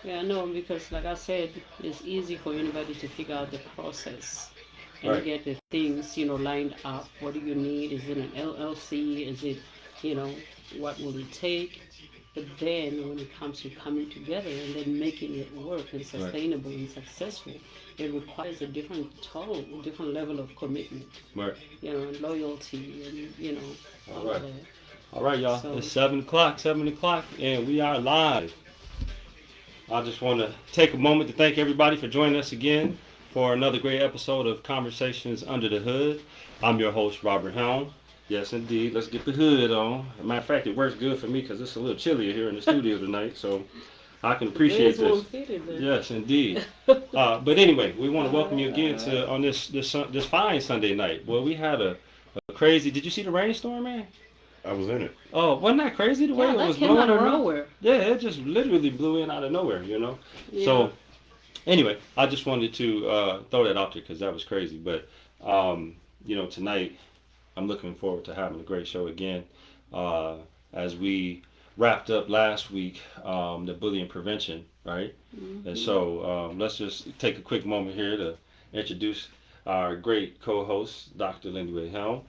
Yeah, no, because like I said, it's easy for anybody to figure out the process and Right. get the things, lined up. What do you need? Is it an LLC? Is it, you know, what will it take? But then when it comes to coming together and then making it work and Right. sustainable and successful, it requires a different level of commitment, Right. and loyalty and, All all of right. that. All right, y'all. So, It's 7 o'clock. 7 o'clock, and we are live. I just want to take a moment to thank everybody for joining us again for another great episode of Conversations Under the Hood. I'm your host, Robert Helm. Yes, indeed. Let's get the hood on. As a matter of fact, it works good for me because it's a little chillier here in the studio tonight, so I can the appreciate birds this. won't fit in there. Yes, indeed. But anyway, we want to All welcome right, you all again right. to on this fine Sunday night. Well, we had a crazy. Did you see the rainstorm, man? I was in it. Oh, wasn't that crazy the way Yeah, it that was came blowing out of around? nowhere. Yeah, it just literally blew in out of nowhere. Yeah. So anyway, I just wanted to throw that out there because that was crazy. But tonight I'm looking forward to having a great show again. Uh, as we wrapped up last week, the bullying prevention, right? And Hmm. so let's just take a quick moment here to introduce our great co-host, Dr. Lindy Helm,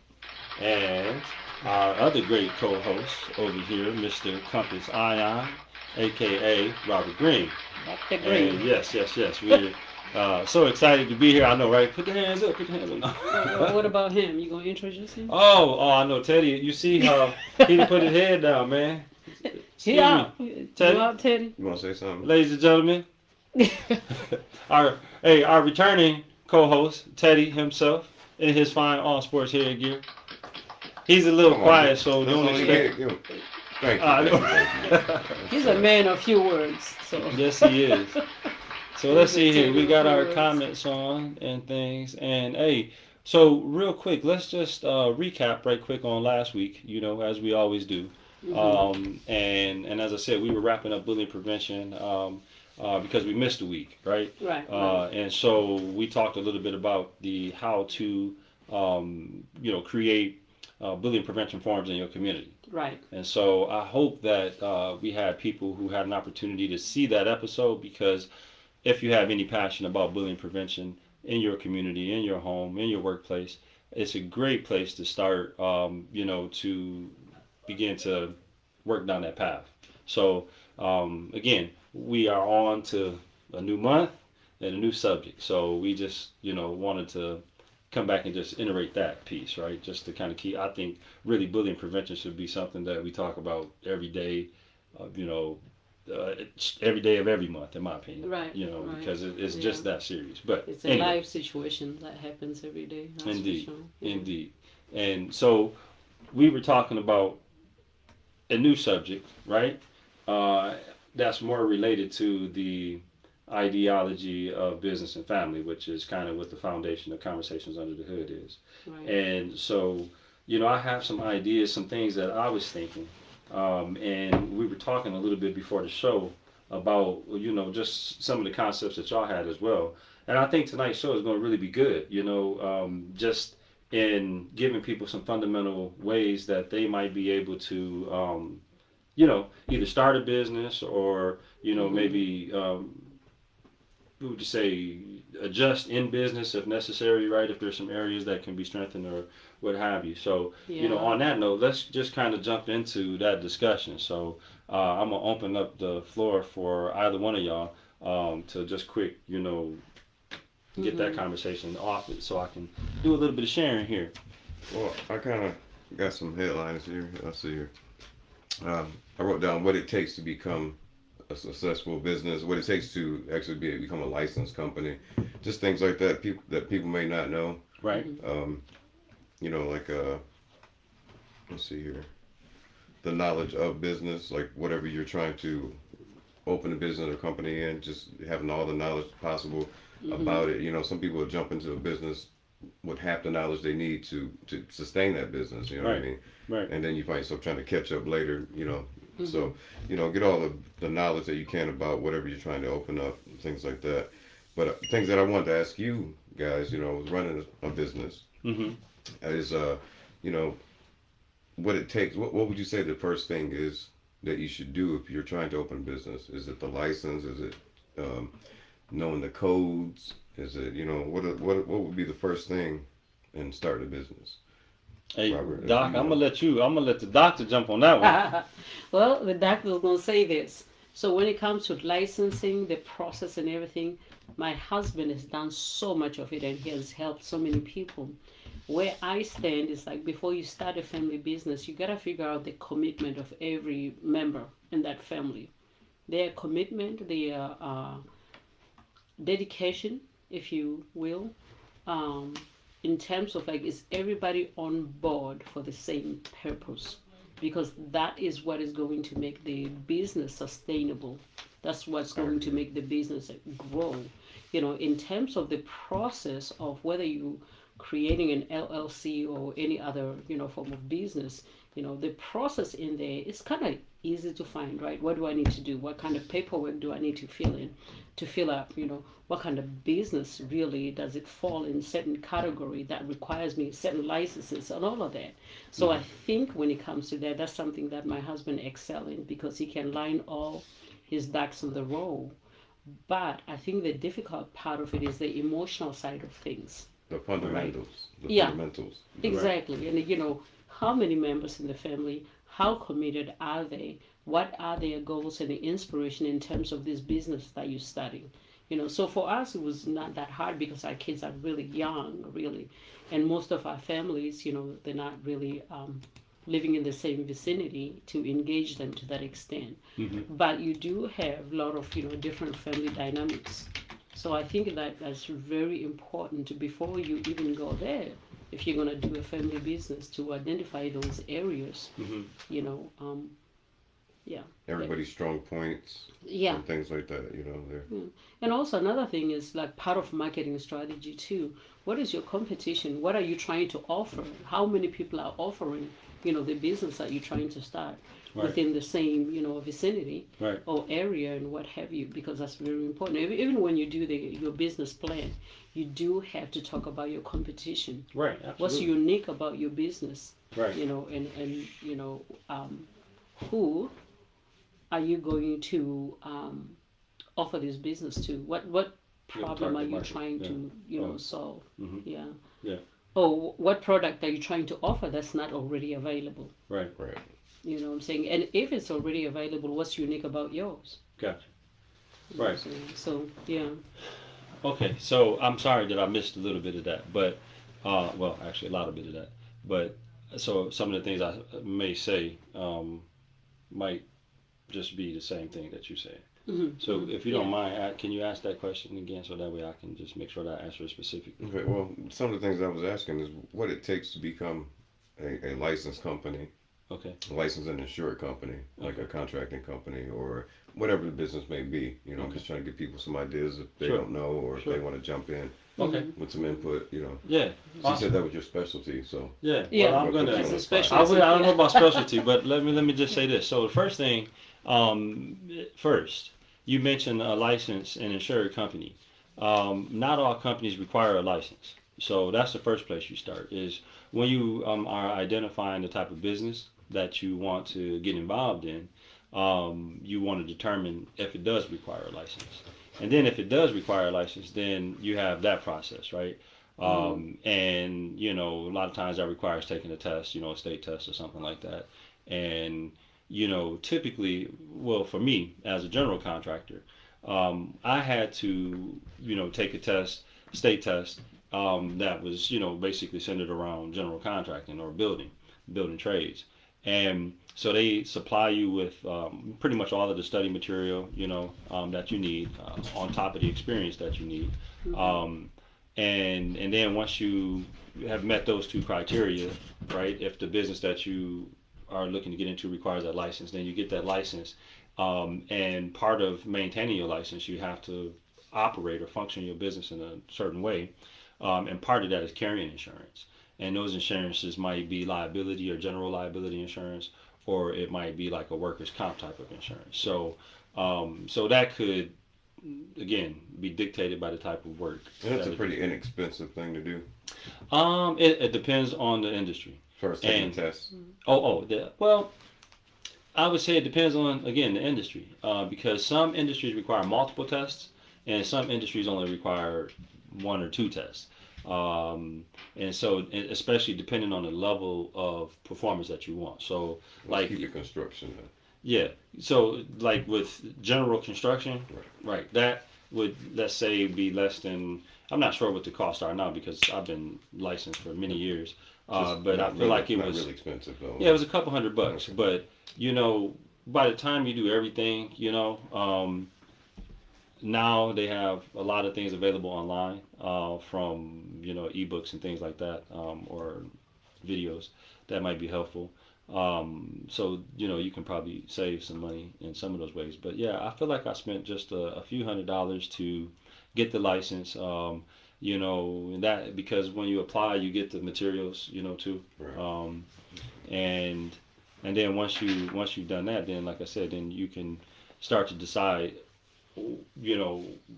and our other great co-host over here, Mr. Compass Ion, aka Robert Green. Dr. And Green. yes, we're so excited to be here. I know, right? Put the hands up, put the hands What up. about him? You gonna introduce him? Oh, I know, Teddy. You see how he didn't put his head down, man. He Excuse me, out. You Teddy. out, Teddy? You want to say something? Ladies and gentlemen, our returning co-host Teddy himself in his fine all sports headgear. He's a little Come on, quiet, man. so That's don't all you expect. get. Give him. Thank you, I thank you, thank you. know. He's a man of few words. So. Yes, he is. So let's He's a see here. Teddy We of got few our words. comments on and things. And hey, so real quick, let's just recap right quick on last week. As we always do. Hmm. And as I said, we were wrapping up bullying prevention because we missed a week, right? Right, right. And so we talked a little bit about the how to create bullying prevention forums in your community. Right. And so I hope that we had people who had an opportunity to see that episode because if you have any passion about bullying prevention in your community, in your home, in your workplace, it's a great place to start, to begin to work down that path. So, again, we are on to a new month and a new subject. So we just, wanted to come back and just iterate that piece, right? Just to kind of keep, I think really bullying prevention should be something that we talk about every day, every day of every month, in my opinion, Right. Right. because it's Yeah. just that serious. But It's a anyway, live situation that happens every day. That's for indeed, sure. Yeah. indeed. And so we were talking about a new subject, right? Uh, that's more related to the ideology of business and family, which is kind of what the foundation of Conversations Under the Hood is. Right. And so, I have some ideas, some things that I was thinking. And we were talking a little bit before the show about, just some of the concepts that y'all had as well. And I think tonight's show is going to really be good, just in giving people some fundamental ways that they might be able to, either start a business or, Hmm. maybe what would you say, adjust in business if necessary, right? If there's some areas that can be strengthened or what have you. So, Yeah. on that note, let's just kind of jump into that discussion. So, I'm gonna open up the floor for either one of y'all to just quick, get that Hmm. conversation off it, so I can do a little bit of sharing here. Well, I kind of got some headlines here. Let's see here. I wrote down what it takes to become a successful business, what it takes to actually become a licensed company, just things like that. People may not know. Right. Hmm. Um, like let's see here, the knowledge of business, like whatever you're trying to open a business or company in, just having all the knowledge possible Hmm. about it. Some people will jump into a business with half the knowledge they need to sustain that business. You know what I Right. mean? Right. And then you find yourself trying to catch up later. Hmm. So get all the knowledge that you can about whatever you're trying to open up, things like that. But things that I wanted to ask you guys, was running a business Mm-hmm. is you know what it takes. What would you say the first thing is that you should do if you're trying to open a business? Is it the license? Is it um, knowing the codes? Is it, what would be the first thing in starting a business? Hey, Robert, if Doc, you know. I'm gonna let the doctor jump on that one. Well, the doctor was going to say this. So when it comes to licensing, the process and everything, my husband has done so much of it and he has helped so many people. Where I stand is like before you start a family business, you got to figure out the commitment of every member in that family. Their commitment, their dedication, if you will, um, in terms of like, is everybody on board for the same purpose? Because that is what is going to make the business sustainable. That's what's going to make the business grow. In terms of the process of whether you creating an LLC or any other form of business, the process in there is kind of easy to find, right? What do I need to do? What kind of paperwork do I need to fill up? What kind of business really does it fall in certain category that requires me certain licenses and all of that. So I think when it comes to that, that's something that my husband excel in because he can line all his ducks in the row. But I think the difficult part of it is the emotional side of things. The Right. fundamentals. The Yeah, fundamentals. exactly. And how many members in the family, how committed are they? What are their goals and the inspiration in terms of this business that you're starting? So for us, it was not that hard because our kids are really young, really. And most of our families, they're not really living in the same vicinity to engage them to that extent. But you do have a lot of, different family dynamics. So I think that that's very important to, before you even go there, if you're going to do a family business, to identify those areas, Mm-hmm. you know, um, yeah. Everybody's strong points Yeah. and things like that. They're And also another thing is like part of marketing strategy too. What is your competition? What are you trying to offer? How many people are offering, the business that you're trying to start Right. within the same, vicinity Right. or area and what have you, because that's very important. Even when you do your business plan, you do have to talk about your competition. Right. Absolutely. What's unique about your business? Right. And who are you going to offer this business to? What problem are target you market, trying yeah. to Oh. solve? Mhm. Yeah. Yeah. Or what product are you trying to offer that's not already available? Right. right. You know what I'm saying? And if it's already available, what's unique about yours? Gotcha. You know what I'm Right. saying? So yeah. Okay. So I'm sorry that I missed a little bit of that, but well, actually a lot of bit of that. But so some of the things I may say might just be the same thing that you said. So if you don't mind, can you ask that question again so that way I can just make sure that I answer it specifically? Okay. Well, some of the things I was asking is what it takes to become a licensed company, Okay. a licensed and insured company, like a contracting company or whatever the business may be. I'm Okay. just trying to give people some ideas if they Sure. don't know or if Sure. they want to jump in Okay. with some input. Yeah. She Awesome. said that was your specialty, so Yeah. Yeah. Well, I'm gonna. That's a I specialty. I don't know Yeah. about specialty, but let me just say this. So the first thing, first, you mentioned a licensed and insured company. Not all companies require a license, so that's the first place you start. Is when you are identifying the type of business that you want to get involved in, you want to determine if it does require a license, and then if it does require a license, then you have that process, right? And a lot of times that requires taking a test, a state test or something like that. And typically, well, for me as a general contractor, I had to take a test, state test, that was basically centered around general contracting or building trades. And so they supply you with pretty much all of the study material that you need, on top of the experience that you need. And then once you have met those two criteria, right? If the business that you are looking to get into requires that license, then you get that license. And part of maintaining your license, you have to operate or function your business in a certain way. And part of that is carrying insurance. And those insurances might be liability or general liability insurance, or it might be like a workers' comp type of insurance. So that could, again, be dictated by the type of work. and that's a pretty inexpensive thing to do. It depends on the industry. As far as taking And tests. well, I would say it depends on, again, the industry, because some industries require multiple tests, and some industries only require one or two tests. Um, and so, especially depending on the level of performance that you want. So, Let's like, keep it construction then. yeah. So, like with general construction, Right. right? That would, let's say, be less than. I'm not sure what the costs are now because I've been licensed for many years. Just But I not feel really, like it not was, really expensive though. yeah, it was a couple $100. Okay. But you know, by the time you do everything, now they have a lot of things available online, from ebooks and things like that, or videos that might be helpful. So you can probably save some money in some of those ways. But yeah, I feel like I spent just a few $100s to get the license. And that because when you apply, you get the materials, too. Right. And then once you've done that, then like I said, then you can start to decide,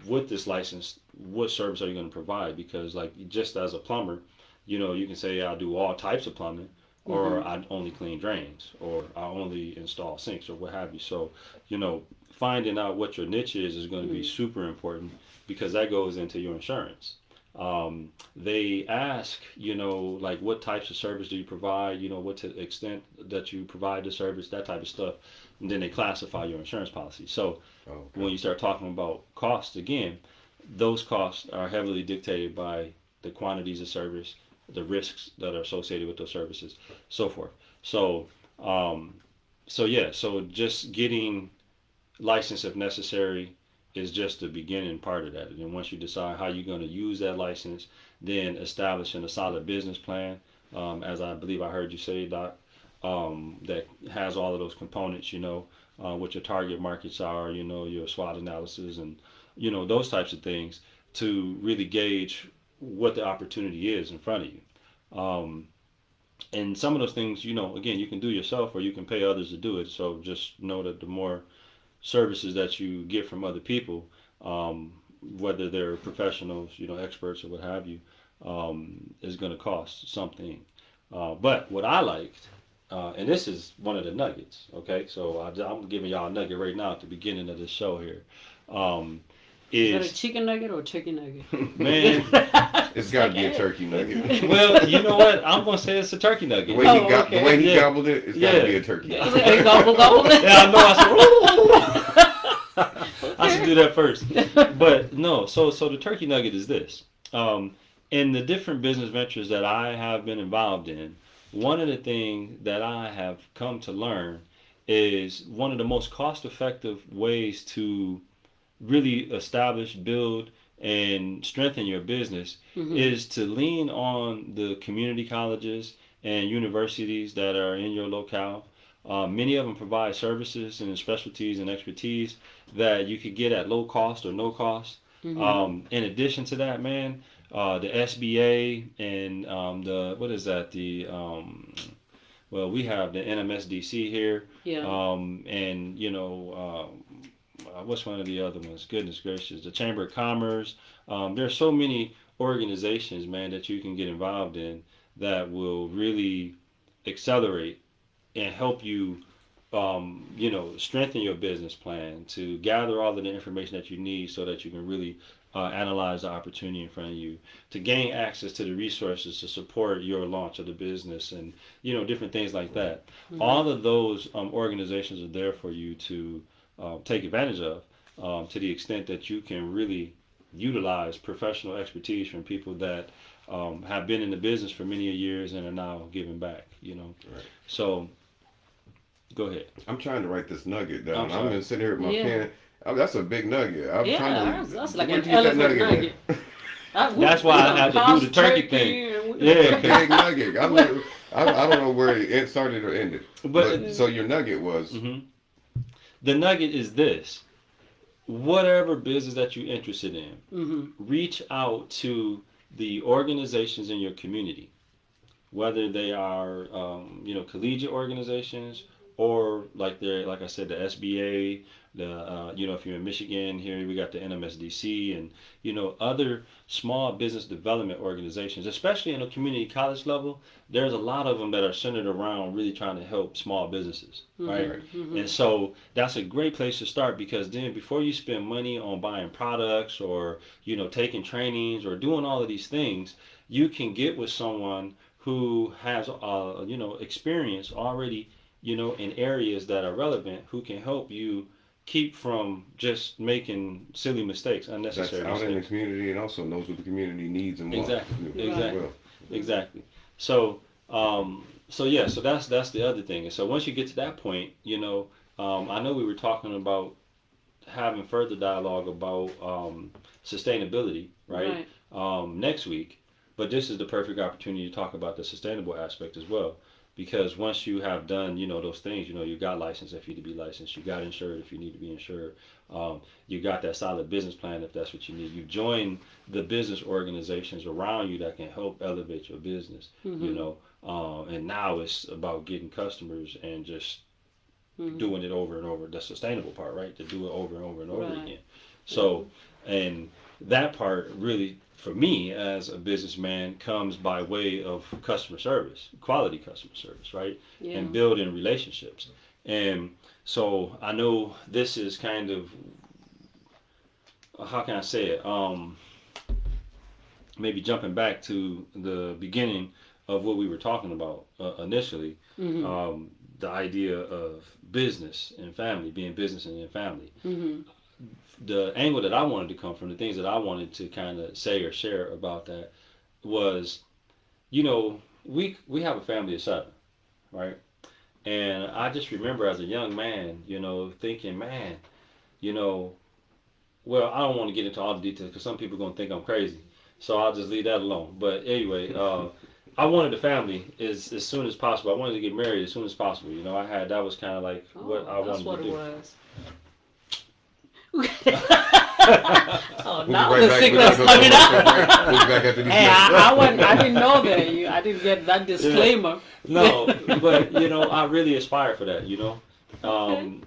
with this license, what service are you going to provide? Because like just as a plumber, you can say I'll do all types of plumbing, or Mm-hmm. I only clean drains, or I only install sinks, or what have you. So, finding out what your niche is going to be Mm-hmm. super important because that goes into your insurance. They ask, like what types of service do you provide, what to the extent that you provide the service, that type of stuff. And then they classify your insurance policy. So Oh, when okay. you start talking about costs again, those costs are heavily dictated by the quantities of service, the risks that are associated with those services, so forth. So, um, so just getting licensed if necessary is just the beginning part of that. And then once you decide how you're going to use that license, then establishing a solid business plan, as I believe I heard you say, Doc, that has all of those components, what your target markets are, your SWOT analysis and, those types of things to really gauge what the opportunity is in front of you. And some of those things, again, you can do yourself or you can pay others to do it. So just know that the more services that you get from other people, um, whether they're professionals, experts or what have you, is going to cost something. But what I liked, and this is one of the nuggets, okay? So I'm giving y'all a nugget right now at the beginning of this show here. Um, Is that a is chicken nugget or a turkey nugget? man, It's got to be a Okay. turkey nugget. well, you know what? I'm gonna say it's a turkey The nugget. way Oh, he got, okay. the way he Yeah. gobbled it, it's got to Yeah. be a turkey. Yeah. Is it a gobble gobble? Yeah, I know. I should do that first. But no, so the turkey nugget is this. In the different business ventures that I have been involved in, one of the things that I have come to learn is one of the most cost-effective ways to really establish, build, and strengthen your business Mm-hmm. is to lean on the community colleges and universities that are in your locale. Many of them provide services and specialties and expertise that you could get at low cost or no cost. Mm-hmm. In addition to that, man, the SBA and the what is that? Well, we have the NMSDC here, Yeah. and what's one of the other ones? Goodness gracious, the Chamber of Commerce. There's so many organizations, man, that you can get involved in that will really accelerate and help you, strengthen your business plan to gather all of the information that you need so that you can really analyze the opportunity in front of you, to gain access to the resources to support your launch of the business and, different things like that. Mm-hmm. All of those organizations are there for you to take advantage of, to the extent that you can really utilize professional expertise from people that have been in the business for many years and are now giving back, Right. So, go ahead. I'm trying to write this nugget down. I'm sorry. I'm been sitting here with my Yeah. pen. Oh, that's a big nugget. I'm Yeah, trying to. that's like where'd an you get that elephant nugget at? nugget. That's why I had to do the turkey thing. Yeah, It's a big nugget. I don't know where it started or ended. But But so your nugget was mhm. The nugget is this: whatever business that you're interested in, Mm-hmm. reach out to the organizations in your community, whether they are, collegiate organizations or like I said, the SBA, if you're in Michigan, here we got the NMSDC, and other small business development organizations, especially in a community college level. There's a lot of them that are centered around really trying to help small businesses, right? And so that's a great place to start, because then before you spend money on buying products, or taking trainings, or doing all of these things, you can get with someone who has experience already, in areas that are relevant, who can help you keep from just making silly mistakes, That's unnecessary out in the mistakes. community and also knows what the community needs and wants. Exactly, As Right. exactly, well. exactly. So, so that's the other thing. And so once you get to that point, I know we were talking about having further dialogue about sustainability, right? Right. Next week, but this is the perfect opportunity to talk about the sustainable aspect as well. Because once you have done, those things, you got licensed if you need to be licensed, you got insured if you need to be insured, you got that solid business plan if that's what you need. You join the business organizations around you that can help elevate your business, and now it's about getting customers and just doing it over and over. The sustainable part, right? To do it over and over and over Right. again. So, and that part really, for me as a businessman, comes by way of customer service, quality customer service, right? Yeah. And building relationships. And so I know this is kind of, how can I say it? Maybe jumping back to the beginning of what we were talking about initially, Mhm. the idea of business and family, being business and then family. Mhm. The angle that I wanted to come from, the things that I wanted to kind of say or share about that was, we have a family of 7, right? And I just remember as a young man, thinking, man, you know, well, I don't want to get into all the details because some people are going to think I'm crazy. So I'll just leave that alone. But anyway, I wanted a family as soon as possible. I wanted to get married as soon as possible. That was kind of like what I Oh, that's wanted what to it do. was. Oh, We'll be now right the back. signal's We'll coming up. we'll be back after these Hey, messages. I didn't know that. I didn't get that disclaimer. No, but I really aspire for that. Okay. Um,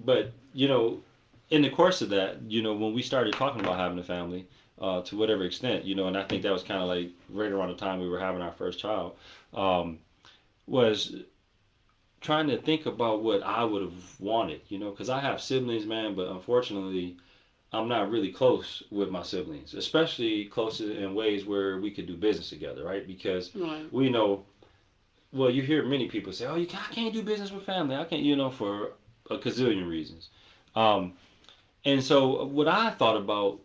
but in the course of that, when we started talking about having a family, to whatever extent, and I think that was kind of like right around the time we were having our first child, was trying to think about what I would have wanted, because I have siblings, man, but unfortunately, I'm not really close with my siblings, especially close in ways where we could do business together, right? Because Right. we know, well, you hear many people say, "Oh, I can't do business with family. I can't," for a gazillion reasons. Um, and so, what I thought about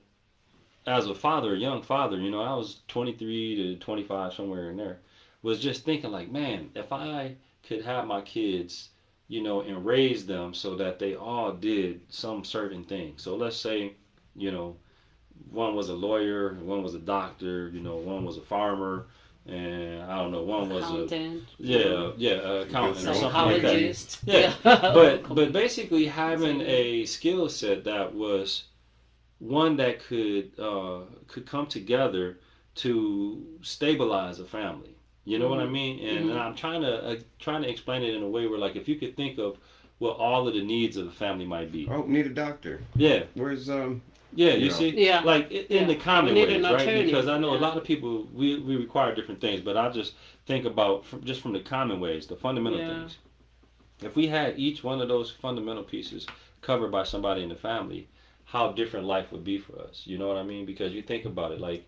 as a father, a young father, I was 23 to 25, somewhere in there, was just thinking like, man, if I could have my kids, and raise them so that they all did some certain thing. So let's say, you know, one was a lawyer, one was a doctor, one was a farmer, and I don't know, one was a Accountant. accountant or Built your own something like that. Psychologist. Yeah, but basically having Something. a skill set that was one that could come together to stabilize a family. You know what I mean? And I'm trying to explain it in a way where, like, if you could think of what all of the needs of the family might be. Oh, need a doctor. Yeah, Where's yeah. You You know. see, Yeah. like in the Yeah. common We need ways, an right? attorney. Because I know a Yeah. lot of people we require different things, but I just think about just from the common ways, the fundamental Yeah. things. If we had each one of those fundamental pieces covered by somebody in the family, how different life would be for us. You know what I mean? Because you think about it, like,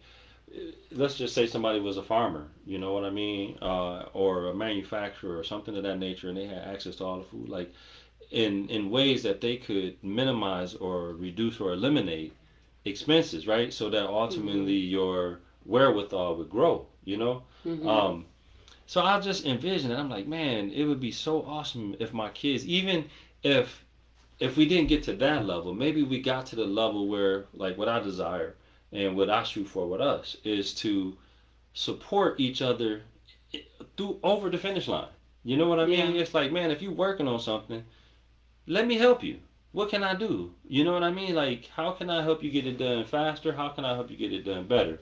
let's just say somebody was a farmer, you know what I mean, or a manufacturer or something of that nature, and they had access to all the food, like in ways that they could minimize or reduce or eliminate expenses, right? So that ultimately your wherewithal would grow, Mm-hmm. Um, so I just envision it. I'm like, man, it would be so awesome if my kids, even if if we didn't get to that level, maybe we got to the level where, like, what I desire and what I shoot for with us is to support each other through over the finish line. You know what I Yeah. mean? It's like, man, if you're working on something, let me help you. What can I do? You know what I mean? Like, how can I help you get it done faster? How can I help you get it done better?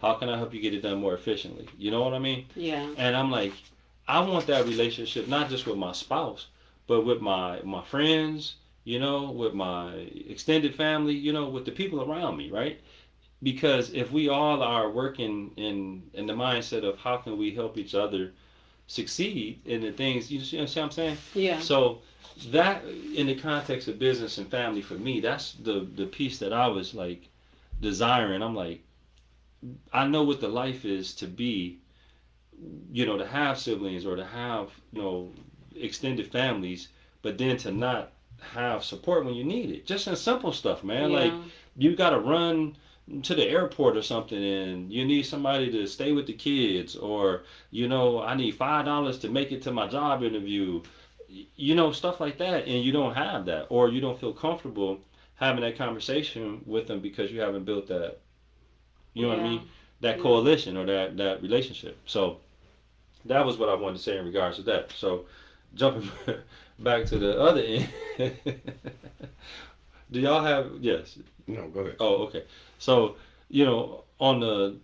How can I help you get it done more efficiently? You know what I mean? Yeah. And I'm like, I want that relationship not just with my spouse, but with my friends, with my extended family, with the people around me, right? Because if we all are working in the mindset of how can we help each other succeed in the things, see what I'm saying? Yeah. So that in the context of business and family for me, that's the piece that I was like desiring. I'm like, I know what the life is to be, to have siblings or to have, extended families, but then to not have support when you need it. Just in simple stuff, man. Like Yeah. you got to run to the airport or something and you need somebody to stay with the kids, or I need $5 to make it to my job interview, stuff like that, and you don't have that, or you don't feel comfortable having that conversation with them because you haven't built that, you know what I Yeah. mean, that Yeah. coalition or that relationship. So that was what I wanted to say in regards to that. So jumping back to the other end, do y'all have, yes? No, go ahead. Oh, okay. So on the,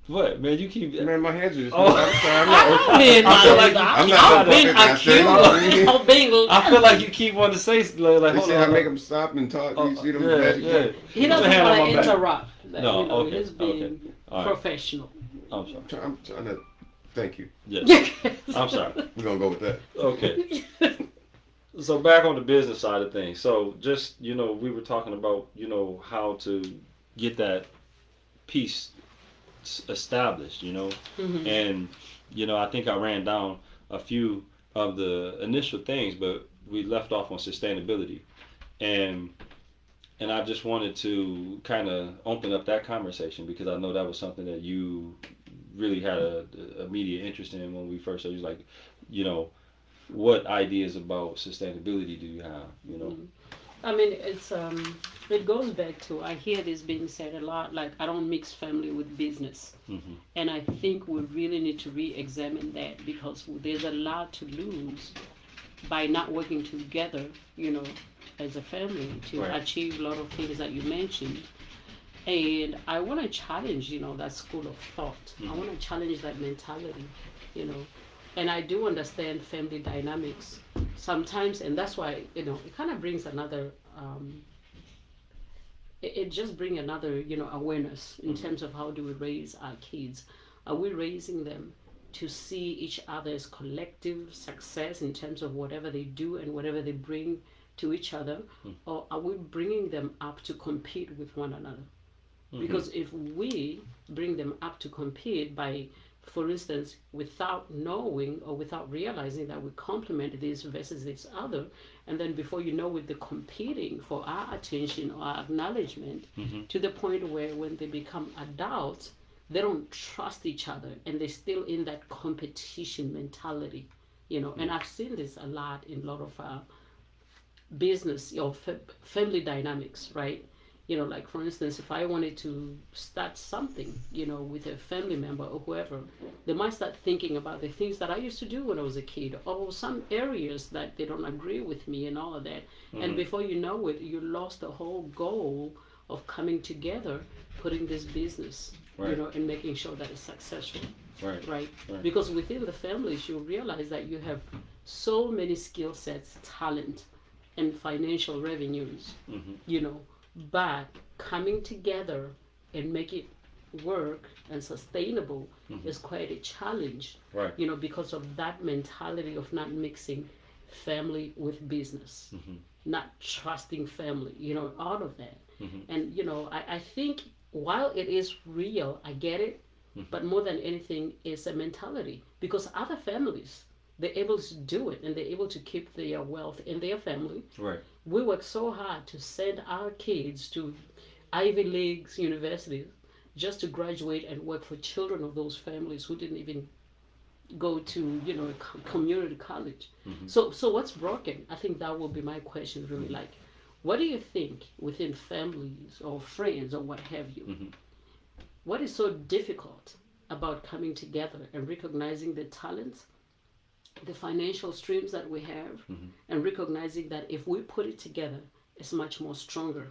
what, man, you keep, Man, my hands are just. oh, I'm sorry. I'm I not. mean, I feel like I'm you, not I've no been puppet master. accused of being. I feel like you keep wanting to say like You hold see how I on. make them stop and talk? You see them Yeah, magic yeah. mark? He Put your doesn't hand on want to my back. interrupt. No, okay, He's okay. being All right. professional. I'm sorry. I'm trying to. Thank you. Yes. I'm sorry. We're gonna go with that. Okay. So back on the business side of things. So just, we were talking about, how to get that piece established, Mhm. and, I think I ran down a few of the initial things, but we left off on sustainability. And I just wanted to kind of open up that conversation because I know that was something that you really had a immediate interest in when we first started. You was like, you know, what ideas about sustainability do you have? Mm. I mean, it goes back to, I hear this being said a lot, like I don't mix family with business. Mm-hmm. And I think we really need to re-examine that because there's a lot to lose by not working together, as a family to Right. achieve a lot of things that you mentioned. And I want to challenge, that school of thought. I Mm-hmm. want to challenge that mentality, you know. And I do understand family dynamics sometimes, and that's why, it kind of brings another, it just brings another, awareness in Mm-hmm. terms of how do we raise our kids. Are we raising them to see each other's collective success in terms of whatever they do and whatever they bring to each other, or are we bringing them up to compete with one another? Mm-hmm. Because if we bring them up to compete by, for instance, without knowing or without realizing that we complement this versus this other, and then before you know it, they're competing for our attention or our acknowledgement, Mm-hmm. to the point where when they become adults, they don't trust each other and they're still in that competition mentality. And I've seen this a lot in a lot of business or family dynamics, right? Like for instance, if I wanted to start something, with a family member or whoever, they might start thinking about the things that I used to do when I was a kid, or some areas that they don't agree with me and all of that. And Mm-hmm. before you know it, you lost the whole goal of coming together, putting this business, Right. and making sure that it's successful, Right. right? Right. Because within the families, you realize that you have so many skill sets, talent, and financial revenues, Mm-hmm. but coming together and make it work and sustainable Mm-hmm. is quite a challenge, Right. because of that mentality of not mixing family with business, Mm-hmm. not trusting family, all of that. Mm-hmm. And, I think while it is real, I get it, Mm-hmm. but more than anything, it's a mentality because other families, they're able to do it and they're able to keep their wealth in their family. Right. We work so hard to send our kids to Ivy Leagues universities just to graduate and work for children of those families who didn't even go to a community college. Mm-hmm. So what's broken? I think that will be my question really. Like, what do you think within families or friends or what have you? Mm-hmm. What is so difficult about coming together and recognizing the talents, the financial streams that we have, Mm-hmm. and recognizing that if we put it together, it's much more stronger.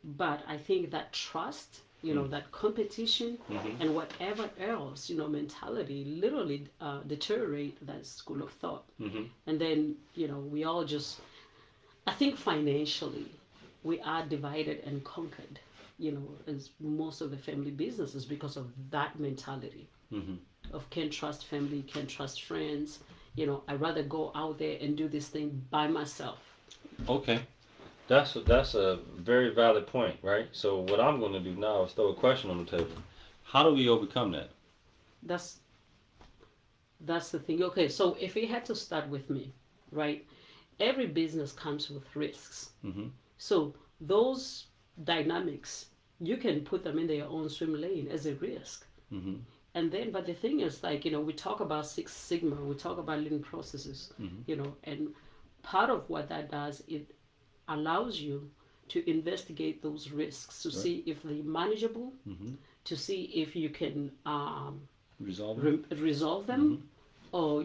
But I think that trust, that competition and whatever else, mentality literally deteriorate that school of thought. And then, we all just, I think financially, we are divided and conquered, as most of the family businesses because of that mentality of can't trust family, can't trust friends. I'd rather go out there and do this thing by myself. Okay. That's a very valid point, right? So what I'm going to do now is throw a question on the table. How do we overcome that? That's that's the thing. Okay, so if we had to start with me, right? Every business comes with risks. So those dynamics, you can put them in their own swim lane as a risk. And then, but the thing is, like, we talk about Six Sigma, we talk about lean processes, and part of what that does, it allows you to investigate those risks to see if they're manageable, to see if you can resolve them, or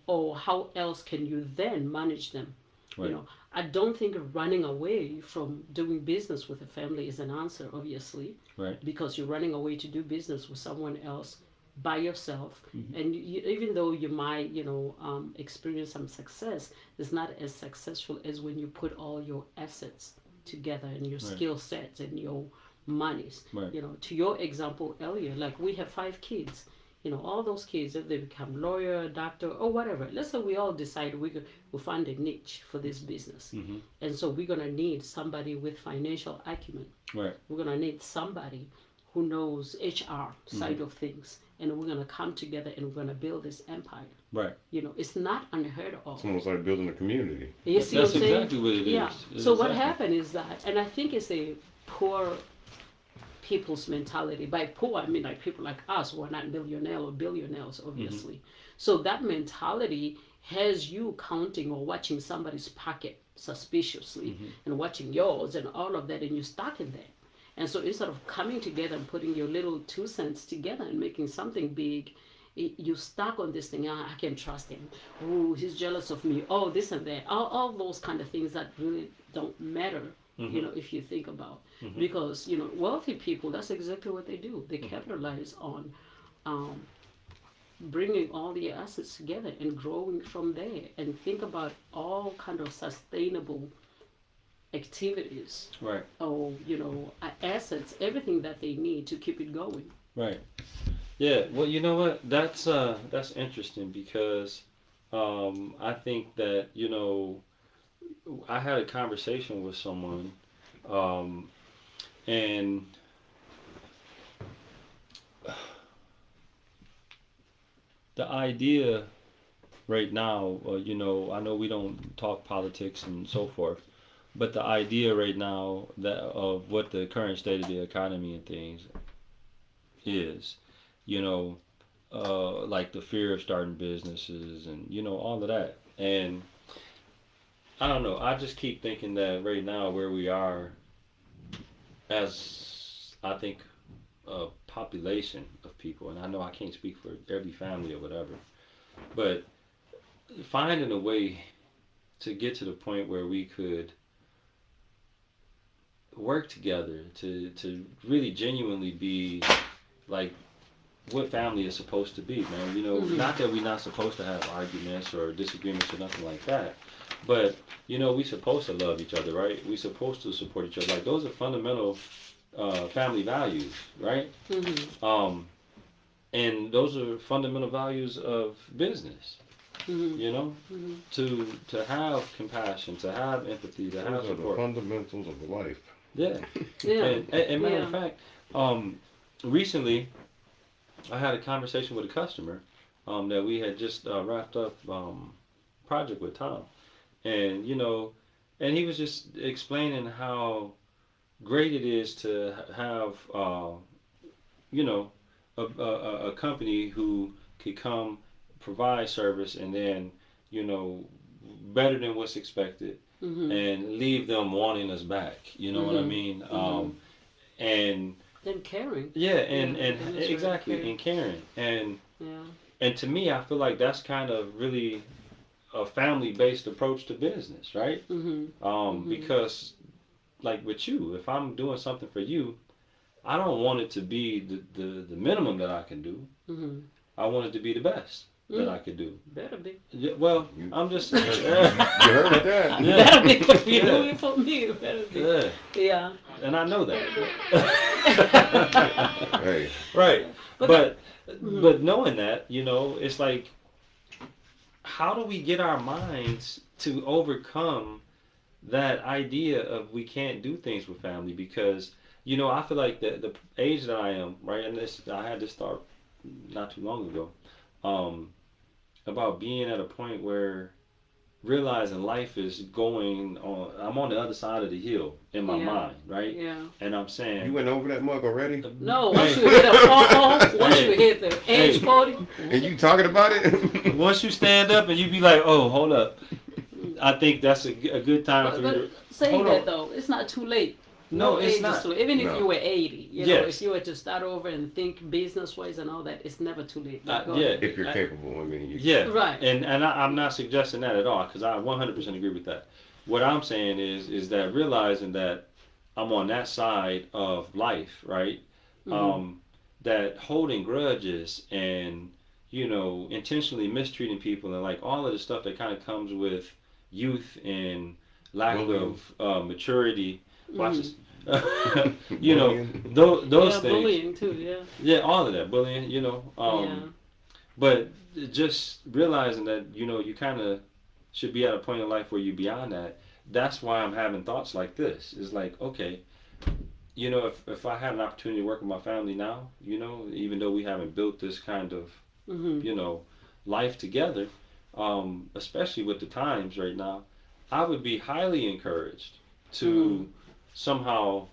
or how else can you then manage them. Right. I don't think running away from doing business with a family is an answer, obviously, Right. because you're running away to do business with someone else by yourself, and even though you might experience some success, it's not as successful as when you put all your assets together and your skill sets and your monies. Right. To your example earlier, like we have 5 kids. All those kids, if they become lawyer, doctor, or whatever, let's say we all decide we'll find a niche for this business. And so we're going to need somebody with financial acumen. Right. We're going to need somebody who knows HR side of things. And we're going to come together and we're going to build this empire. Right. It's not unheard of. It's almost like building a community. You see That's what I'm saying? exactly what it is. Yeah. It's So what exactly. happened is that, and I think it's a poor people's mentality. By poor, I mean like people like us who are not millionaires or billionaires, obviously. So that mentality has you counting or watching somebody's pocket suspiciously and watching yours and all of that, and you're stuck in there. And so instead of coming together and putting your little 2 cents together and making something big, you're stuck on this thing. I can't trust him. Oh, he's jealous of me. Oh, this and that. All those kind of things that really don't matter, if you think about. Because, wealthy people, that's exactly what they do. They capitalize on bringing all the assets together and growing from there, and think about all kind of sustainable activities, Right. or assets, everything that they need to keep it going. Right. Yeah. Well, you know what? That's interesting because I think that I had a conversation with someone, and the idea right now, I know we don't talk politics and so forth, but the idea right now that of what the current state of the economy and things is, like the fear of starting businesses and all of that. And I don't know, I just keep thinking that right now where we are as I think a population of people, and I know I can't speak for every family or whatever, but finding a way to get to the point where we could work together to really genuinely be like what family is supposed to be, man. Not that we're not supposed to have arguments or disagreements or nothing like that, but we're supposed to love each other, right? We're supposed to support each other. Like those are fundamental family values, right? And those are fundamental values of business. To have compassion, to have empathy, to have Those are the support. fundamentals of life. Yeah. Yeah. And matter of fact, recently I had a conversation with a customer that we had just wrapped up project with Tom, and and he was just explaining how great it is to have a company who could come provide service and then better than what's expected and leave them wanting us back. You know what I mean? And Then caring. yeah, and really exactly, caring. and caring, and Yeah. to me, I feel like that's kind of really a family-based approach to business, right? Because like with you, if I'm doing something for you, I don't want it to be the minimum that I can do. Mm-hmm. I want it to be the best that I could do. Better be. Yeah, well, You, I'm just you heard that? Yeah. Better be. If you Yeah. do it for me, it better be. yeah, Yeah. and I know that. Hey, Right, But but Mhm. but knowing that, it's like, how do we get our minds to overcome that idea of we can't do things with family? Because I feel like the age that I am, right, and this I had this thought not too long ago, um, about being at a point where realizing life is going on. I'm on the other side of the hill in my Yeah. mind, right? Yeah. And I'm you saying, went over that mug already? No, once hey, you hit once you Hey. hit the age Hey. 40, And you talking about it? once you stand up and you be like, oh, hold up, I think that's a good time for but you to. saying Hold that on. though, it's not too late. No, it's age is not. too late. Even if No. you were 80, if Yes. you were to start over and think business wise and all that, it's never too late. Go Yeah. ahead. If you're capable, I mean, you, Yeah, Right. and I'm not suggesting that at all, because I 100% agree with that. What I'm saying is that realizing that I'm on that side of life, right? Mhm. That holding grudges and intentionally mistreating people and like all of the stuff that kind of comes with youth and lack Bullying. of maturity. Watch Mhm. this. Bullying. Those Yeah, things. bullying too. Yeah. Yeah, all of that bullying. Yeah. But just realizing that you kind of should be at a point in life where you're beyond that. That's why I'm having thoughts like this. It's like, okay, if I had an opportunity to work with my family now, even though we haven't built this kind of Mhm. life together, especially with the times right now, I would be highly encouraged to somehow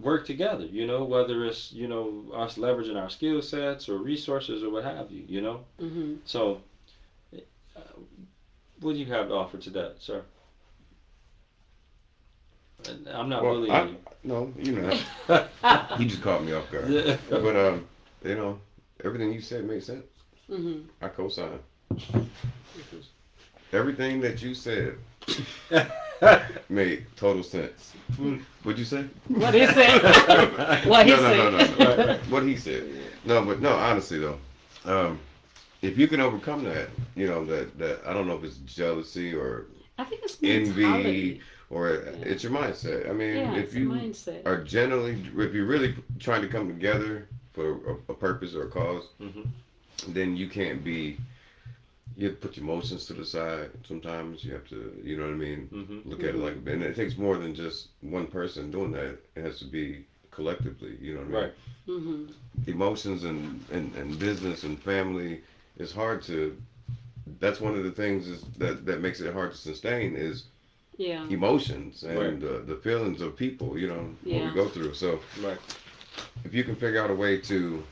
work together, whether it's, us leveraging our skill sets or resources or what have you. Mhm. So, uh, what do you have to offer to that, sir? And I'm not Well, bullying no, you. you just caught me off guard. Yeah. But everything you said made sense. Mhm. I co-sign everything that you said. Made total sense. What'd you say? What he say? What he No, say? no, no, no, no. What he said. No, but no, honestly though, if you can overcome that, that I don't know if it's jealousy or I think it's envy mentality. or it's your mindset. I mean, Yeah, if it's a you mindset. are generally, if you're really trying to come together for a purpose or a cause, Mhm. then you can't be. You have to put your emotions to the side. Sometimes you have to, you know what I mean. Mhm. Look at it like, and it takes more than just one person doing that. It has to be collectively. You know what I mean. Right. Mhm. Emotions and business and family is hard to. That's one of the things that makes it hard to sustain is Yeah. emotions Right. and the feelings of people. What Yeah. we go through. So Right. if you can figure out a way to,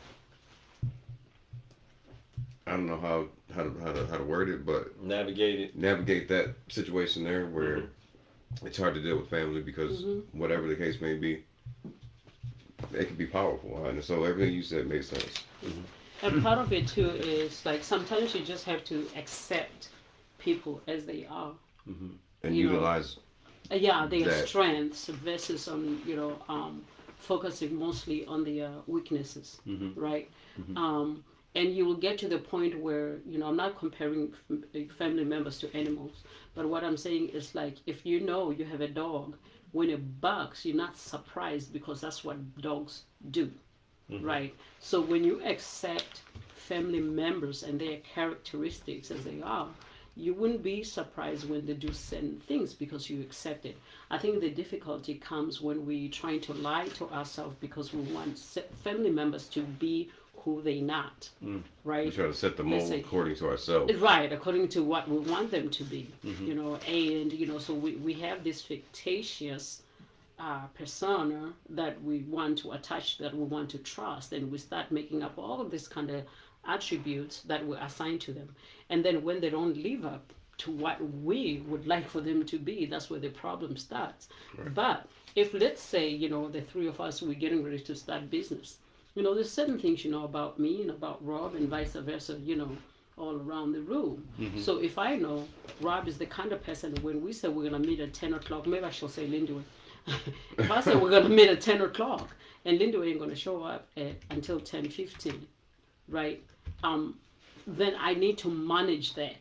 I don't know how to word it, but Navigate it. navigate that situation there where Mhm. it's hard to deal with family because Mhm. whatever the case may be, it can be powerful. And so everything you said made sense. And part of it too is like sometimes you just have to accept people as they are. Mhm. And You know, utilize Yeah, their that. strengths versus on focusing mostly on their weaknesses, Mhm. right? Mhm. And you will get to the point where I'm not comparing family members to animals, but what I'm saying is like if you have a dog, when it barks, you're not surprised because that's what dogs do, Mhm. right? So when you accept family members and their characteristics as they are, you wouldn't be surprised when they do certain things because you accept it. I think the difficulty comes when we trying to lie to ourselves because we want family members to be who they not, Mm. We right? try to set the Let's mold say- according to ourselves. Right, according to what we want them to be, Mhm. and so we have this fictitious persona that we want to attach, that we want to trust, and we start making up all of these kind of attributes that we assign to them. And then when they don't live up to what we would like for them to be, that's where the problem starts. Right. But if let's say, the three of us, we're getting ready to start business, there's certain things about me and about Rob and vice versa, all around the room. Mhm. So if I know Rob is the kind of person when we say we're gonna meet at 10 o'clock, maybe I shall say Lindy. If I say we're gonna meet at 10 o'clock and Linda ain't gonna show up until 10:15, right? Then I need to manage that.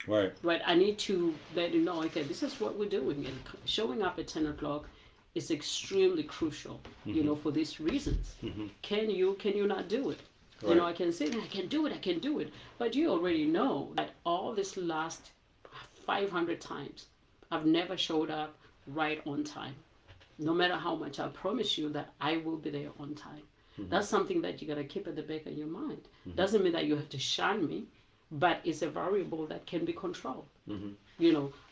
Right. Right, I need to let you know, okay, this is what we're doing, and showing up at 10 o'clock is extremely crucial, for these reasons. Can you not do it? Right. I can say, I can do it, but you already know that all this last 500 times, I've never showed up right on time. No matter how much I promise you that I will be there on time. That's something that you gotta keep at the back of your mind. Doesn't mean that you have to shun me, but it's a variable that can be controlled.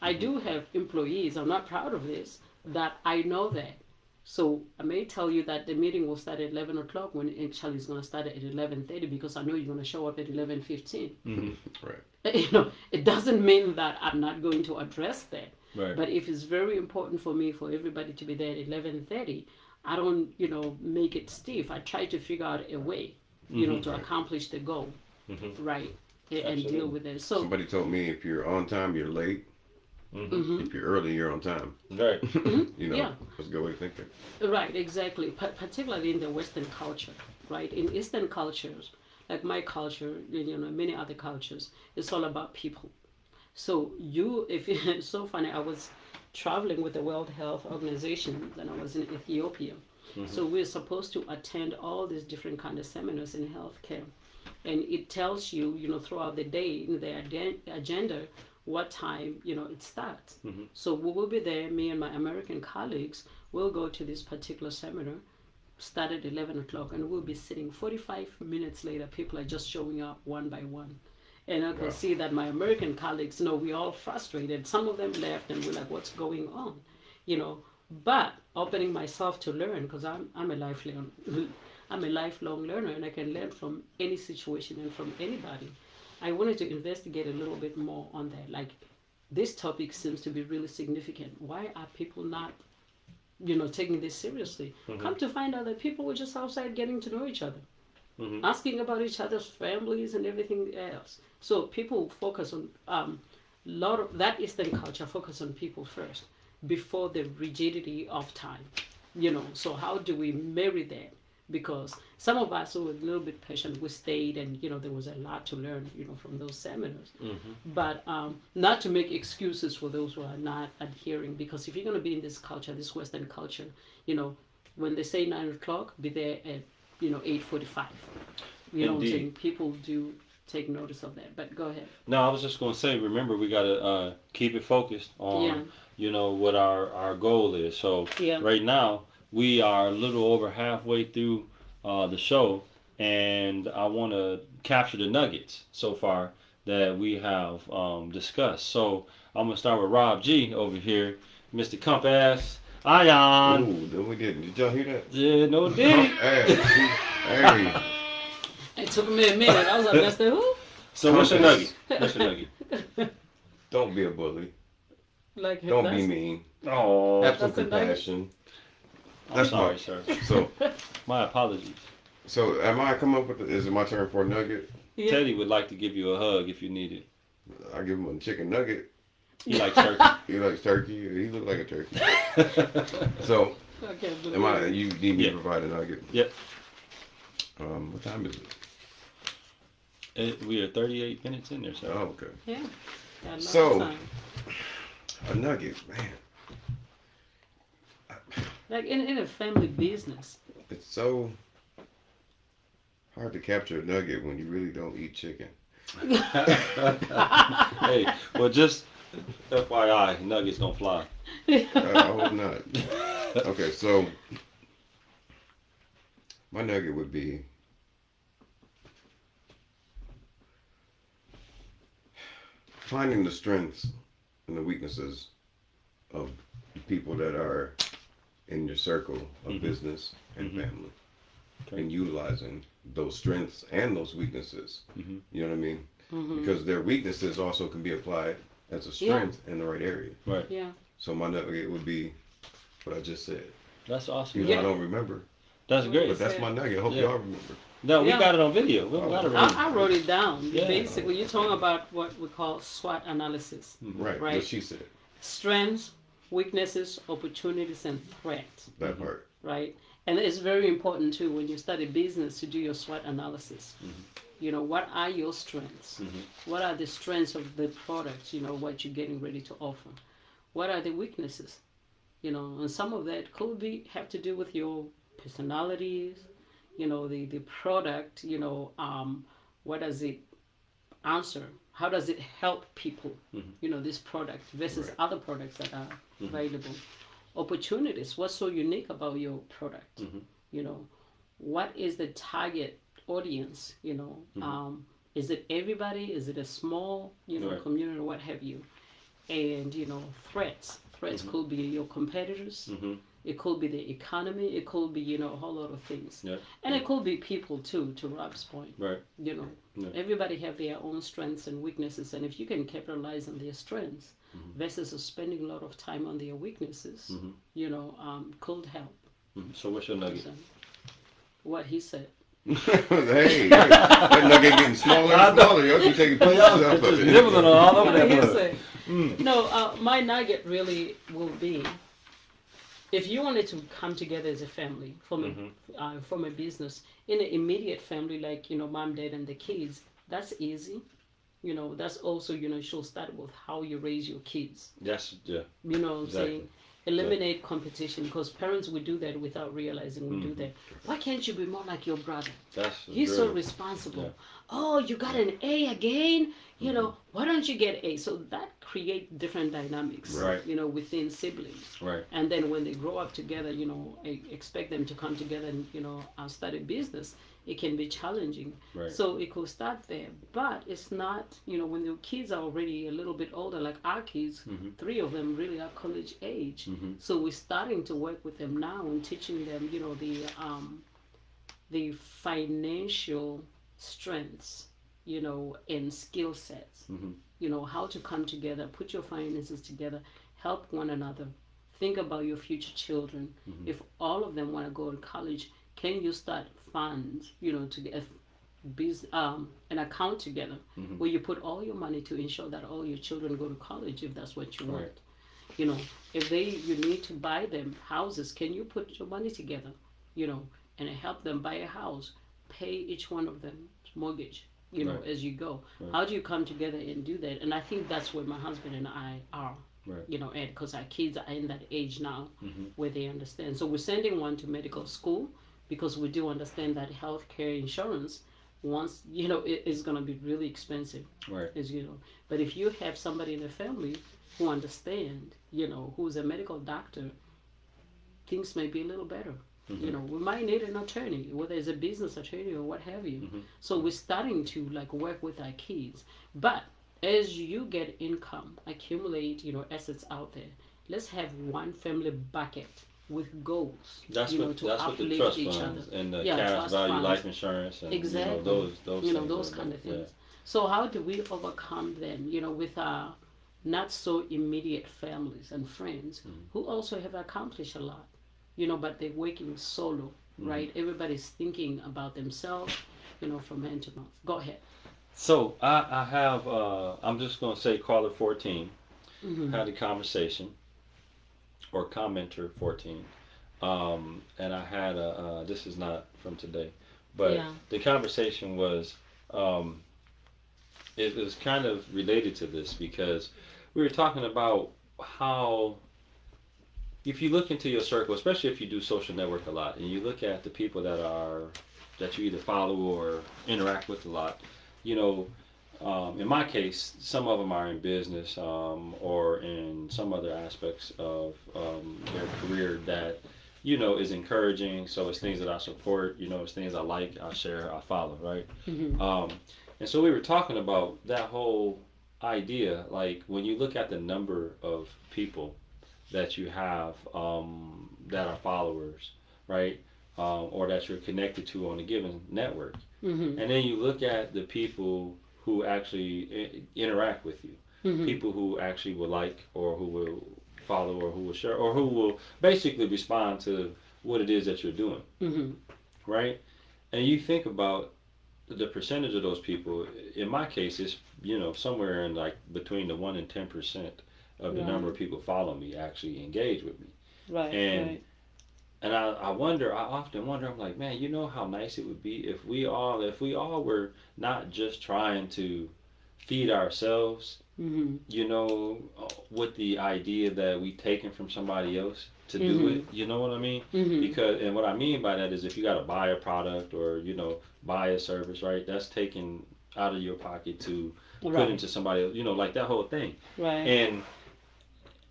I do have employees, I'm not proud of this, that I know that. So I may tell you that the meeting will start at 11 o'clock when actually it's going to start at 11:30 because I know you're going to show up at 11:15. Right. It doesn't mean that I'm not going to address that. Right. But if it's very important for me for everybody to be there at 11:30, I don't, make it stiff. I try to figure out a way, to accomplish the goal, right, and deal with it. So somebody told me if you're on time, you're late. If you're early, you're on time. Right. Yeah. That's a good way of thinking. Right, exactly. Particularly in the Western culture, right? In Eastern cultures, like my culture, many other cultures, it's all about people. So it's so funny. I was traveling with the World Health Organization when I was in Ethiopia. So we're supposed to attend all these different kind of seminars in healthcare, and it tells you, throughout the day in the agenda what time it starts. So we will be there. Me and my American colleagues will go to this particular seminar, start at 11 o'clock, and we'll be sitting 45 minutes later. People are just showing up one by one. And I can see that my American colleagues, we're all frustrated. Some of them left and we're like, what's going on? But opening myself to learn, because I'm a lifelong learner, and I can learn from any situation and from anybody. I wanted to investigate a little bit more on that. Like, this topic seems to be really significant. Why are people not, taking this seriously? Come to find out that people were just outside getting to know each other, asking about each other's families and everything else. So people focus on a lot of that Eastern culture. Focus on people first before the rigidity of time. So how do we marry that? Because some of us who were a little bit patient, we stayed, and there was a lot to learn, from those seminars. But not to make excuses for those who are not adhering, because if you're going to be in this culture, this Western culture, when they say 9 o'clock, be there at 8:45. You know what I'm saying? People do take notice of that. But go ahead. No, I was just going to say, remember, we got to keep it focused on, what our goal is. So right now, we are a little over halfway through the show, and I want to capture the nuggets so far that we have discussed. So I'm going to start with Rob G over here, Mr. Compass Ion. Ooh, no, we didn't. Did y'all hear that? Yeah, no did. Hey. It took me a minute. I was like, that's the who? So what's your nugget? What's your nugget? Don't be a bully. Like, Don't be mean. Oh, Have some That's a nugget? compassion. I'm sorry, sir. So, My apologies. so am I come up with? Is it my turn for a nugget? Yeah. Teddy would like to give you a hug if you need it. I give him a chicken nugget. He likes turkey. He likes turkey. He looks like a turkey. So, I can't believe am I? it. You need me Yeah. to provide a nugget? Yep. What time is it? We are 38 minutes in there, sir. Oh, okay. Yeah. Got a lot So- of time. A nugget, man. Like in a family business. It's so hard to capture a nugget when you really don't eat chicken. Hey, well, just FYI, nuggets don't fly. I hope not. Okay, so my nugget would be finding the strengths and the weaknesses of the people that are in your circle of business and family, Okay. and utilizing those strengths and those weaknesses. You know what I mean? Because their weaknesses also can be applied as a strength in the right area. Right. Yeah. So my nugget would be what I just said. That's awesome. Even though I Yeah. don't remember, That's but great. that's my nugget. I hope Yeah. y'all remember. No, we Yeah. got it on video. We got it on I wrote it down. Yeah. Basically, you're talking about what we call SWOT analysis. Right, Right. what she said. Strengths, weaknesses, opportunities, and threats. That part. right? And it's very important too when you start a business to do your SWOT analysis. You know, what are your strengths? What are the strengths of the product? You know, what you're getting ready to offer. What are the weaknesses? You know, and some of that could be have to do with your personalities. You know, the product. You know, what does it answer? How does it help people? You know, this product versus Right. other products that are available. Opportunities. What's so unique about your product? You know, what is the target audience? You know, is it everybody? Is it a small, you know, Right. community, what have you? And you know, threats. Threats could be your competitors. It could be the economy. It could be, you know, a whole lot of things. Yeah. And it could be people too. To Rob's point, Right. you know, Yeah. everybody have their own strengths and weaknesses, and if you can capitalize on their strengths versus spending a lot of time on their weaknesses, you know, could help. So what's your nugget? So, what he said. Hey, that nugget getting smaller and smaller. Yo, you taking pieces Y'all up of just it. nibbling all over What that he mug. said. No, my nugget really will be, if you wanted to come together as a family from a business in an immediate family, like, you know, mom, dad, and the kids, that's easy. You know, that's also, you know, she'll start with how you raise your kids. Yes. Yeah. You know what I'm Exactly. saying? Eliminate competition, because parents would do that without realizing we do that. Why can't you be more like your brother? That's He's so very- responsible. Yeah. Oh, you got an A again? You know, why don't you get A? So that create different dynamics, Right. you know, within siblings. Right. And then when they grow up together, you know, expect them to come together and, you know, start a business. It can be challenging. Right. So it could start there. But it's not, you know, when the kids are already a little bit older, like our kids, 3 of them really are college age. So we're starting to work with them now and teaching them, you know, the financial strengths, you know, and skill sets. You know, how to come together, put your finances together, help one another, think about your future children. If all of them want to go to college, can you start funds, you know, to get an account together where you put all your money to ensure that all your children go to college if that's what you want. Right. You know, if you need to buy them houses, can you put your money together, you know, and help them buy a house, pay each one of them mortgage, you know, Right. as you go. Right. How do you come together and do that? And I think that's where my husband and I are. Right. You know, and because our kids are in that age now where they understand. So we're sending one to medical school because we do understand that healthcare insurance, once, you know, it is going to be really expensive. Right. As you know, but if you have somebody in the family who understand, you know, who's a medical doctor, things may be a little better. You know, we might need an attorney, whether it's a business attorney or what have you. So we're starting to like work with our kids. But as you get income, accumulate, you know, assets out there, let's have one family bucket with goals. That's you know, what to that's what the uplift trust each funds other. and the Yeah, cash trust value funds. life insurance and Exactly. you know those You know, things those are kind like- of things. So how do we overcome them, you know, with our not so immediate families and friends who also have accomplished a lot, you know, but they're working solo, right? Everybody's thinking about themselves, you know, from hand to mouth. Go ahead. So I have I'm just gonna say caller 14 had a conversation or commenter 14, and I had a this is not from today, but Yeah. the conversation was it was kind of related to this because we were talking about how if you look into your circle, especially if you do social network a lot, and you look at the people that you either follow or interact with a lot, you know, in my case, some of them are in business or in some other aspects of their career that, you know, is encouraging. So it's things that I support, you know, it's things I like, I share, I follow, right? And so we were talking about that whole idea, like when you look at the number of people that you have that are followers, right? Or that you're connected to on a given network. And then you look at the people who actually interact with you, people who actually will like or who will follow or who will share or who will basically respond to what it is that you're doing, right? And you think about the percentage of those people. In my case, it's, you know, somewhere in like between the 1 and 10% of the Right. number of people follow me actually engage with me. Right. And right. And I often wonder, I'm like, man, you know how nice it would be if we all were not just trying to feed ourselves, Mhm. you know, with the idea that we taken from somebody else to do it. Mhm. You know what I mean? Mhm. Because, and what I mean by that is if you got to buy a product or, buy a service, right? That's taken out of your pocket to put Right. into somebody else, like that whole thing. Right.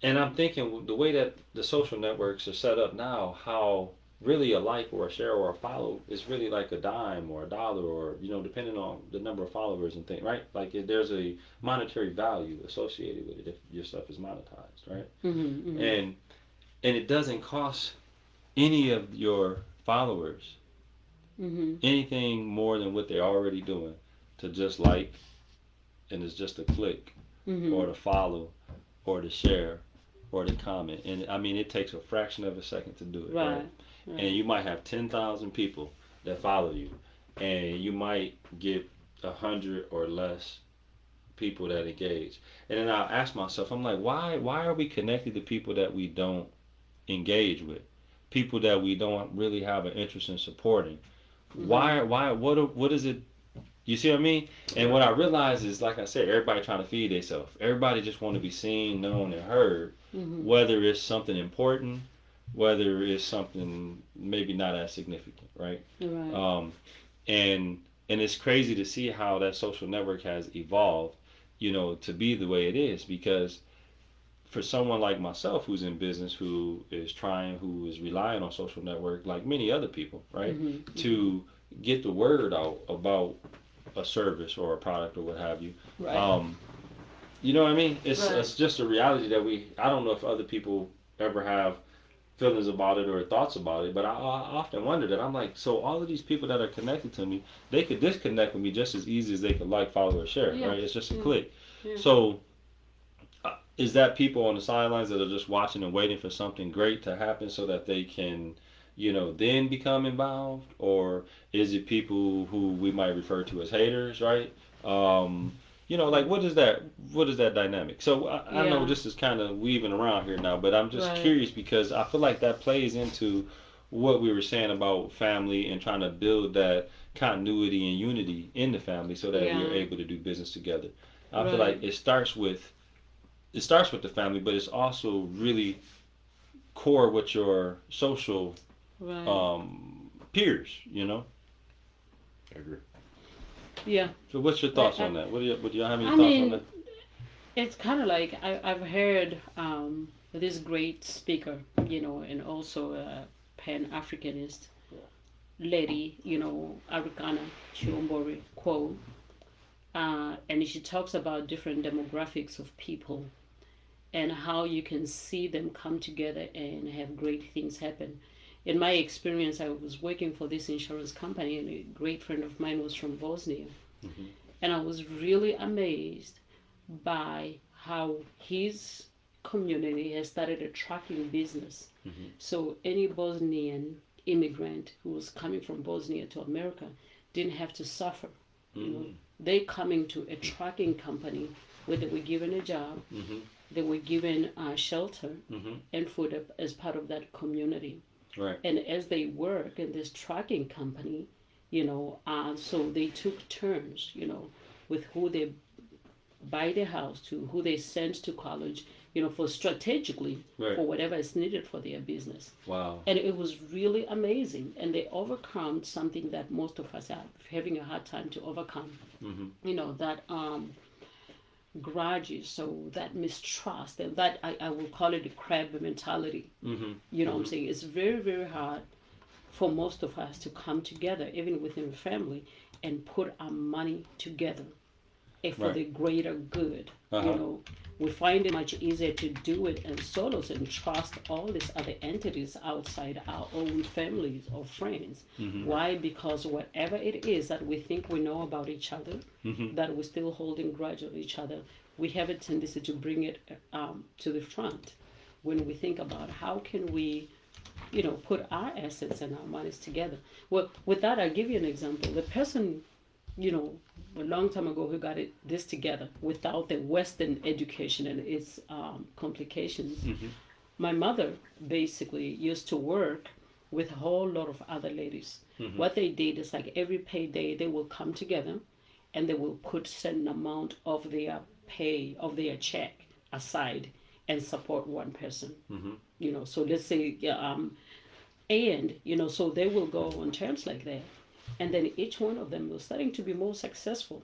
And I'm thinking the way that the social networks are set up now, how really a like or a share or a follow is really like a dime or a dollar or depending on the number of followers and things, right? Like there's a monetary value associated with it if your stuff is monetized, right? Mhm. Mhm. And it doesn't cost any of your followers Mhm. anything more than what they're already doing to just like, and it's just a click or Mhm. to follow or to share or to comment. And I mean, it takes a fraction of a second to do it, right? Right. And Right. you might have 10,000 people that follow you, and you might get 100 or less people that engage. And then I'll ask myself, I'm like, why are we connected to people that we don't engage with? People that we don't really have an interest in supporting. Mhm. What is it? You see what I mean? And what Right. I realize is, like I said, everybody trying to feed themselves. Everybody just want to be seen, known, and heard. Mhm. Whether it's something important, whether it's something maybe not as significant, right? Right. Um, and it's crazy to see how that social network has evolved, to be the way it is. Because for someone like myself, who's in business, who is relying on social network, like many other people, right, Mhm. Mhm. to get the word out about a service or a product or what have you. Right. Um, you know what I mean? Right. It's just a reality that I don't know if other people ever have feelings about it or thoughts about it, but I often wonder that. I'm like, so all of these people that are connected to me, they could disconnect with me just as easy as they could like, follow, or share, Yeah. right? It's just a Yeah. click. Yeah. So is that people on the sidelines that are just watching and waiting for something great to happen so that they can, then become involved? Or is it people who we might refer to as haters, right? Like what is that dynamic? So I know Yeah. this is kind of weaving around here now, but I'm just Right. curious because I feel like that plays into what we were saying about family and trying to build that continuity and unity in the family so that we are Yeah. able to do business together. I feel like Right. it starts with the family, but it's also really core with your social Right. peers. You know. I agree. Yeah. So, what's your I, thoughts I, on that? What do y'all have any I thoughts on that? mean, it's kind of like I've heard this great speaker, and also a Pan Africanist lady, Arikana Chiombori quote, and she talks about different demographics of people and how you can see them come together and have great things happen. In my experience, I was working for this insurance company, and a great friend of mine was from Bosnia, Mm-hmm. and I was really amazed by how his community has started attracting business. Mm-hmm. So any Bosnian immigrant who was coming from Bosnia to America didn't have to suffer. You know, Mm-hmm. they coming to a trucking company where they were given a job, Mm-hmm. they were given shelter Mm-hmm. and food as part of that community. Right. And as they work in this trucking company, so they took turns, with who they buy the house to, who they send to college, for strategically Right. for whatever is needed for their business. Wow. And it was really amazing. And they overcome something that most of us are having a hard time to overcome. Mm-hmm. That grudges, so that mistrust, and that I will call it the crab mentality. Mm-hmm. You know what I'm Mm-hmm. saying? It's very, very hard for most of us to come together, even within the family, and put our money together for Right. the greater good. Uh You huh. know, we find it much easier to do it in solos and trust all these other entities outside our own families or friends. Mm-hmm. Why? Because whatever it is that we think we know about each other, Mm-hmm. that we're still holding grudge of each other, we have a tendency to bring it to the front when we think about how can we put our assets and our monies together. Well, with that, I'll give you an example. The person, you know, a long time ago who got this together without the Western education and its complications. Mm-hmm. My mother basically used to work with a whole lot of other ladies. What they did is like every payday they will come together and they will put certain amount of their pay of their check aside and support one person. So let's say yeah, and so they will go on terms like that, and then each one of them was starting to be more successful.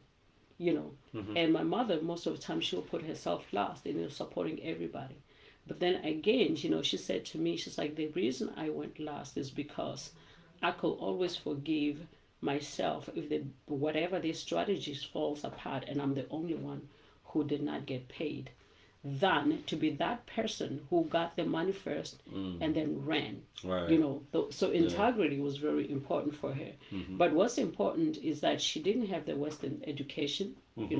And my mother, most of the time, she'll put herself last in supporting everybody. But then again, she said to me, she's like, the reason I went last is because I could always forgive myself if whatever these strategies falls apart and I'm the only one who did not get paid, than to be that person who got the money first and then ran. Right. So integrity was very important for her. But what's important is that she didn't have the Western education,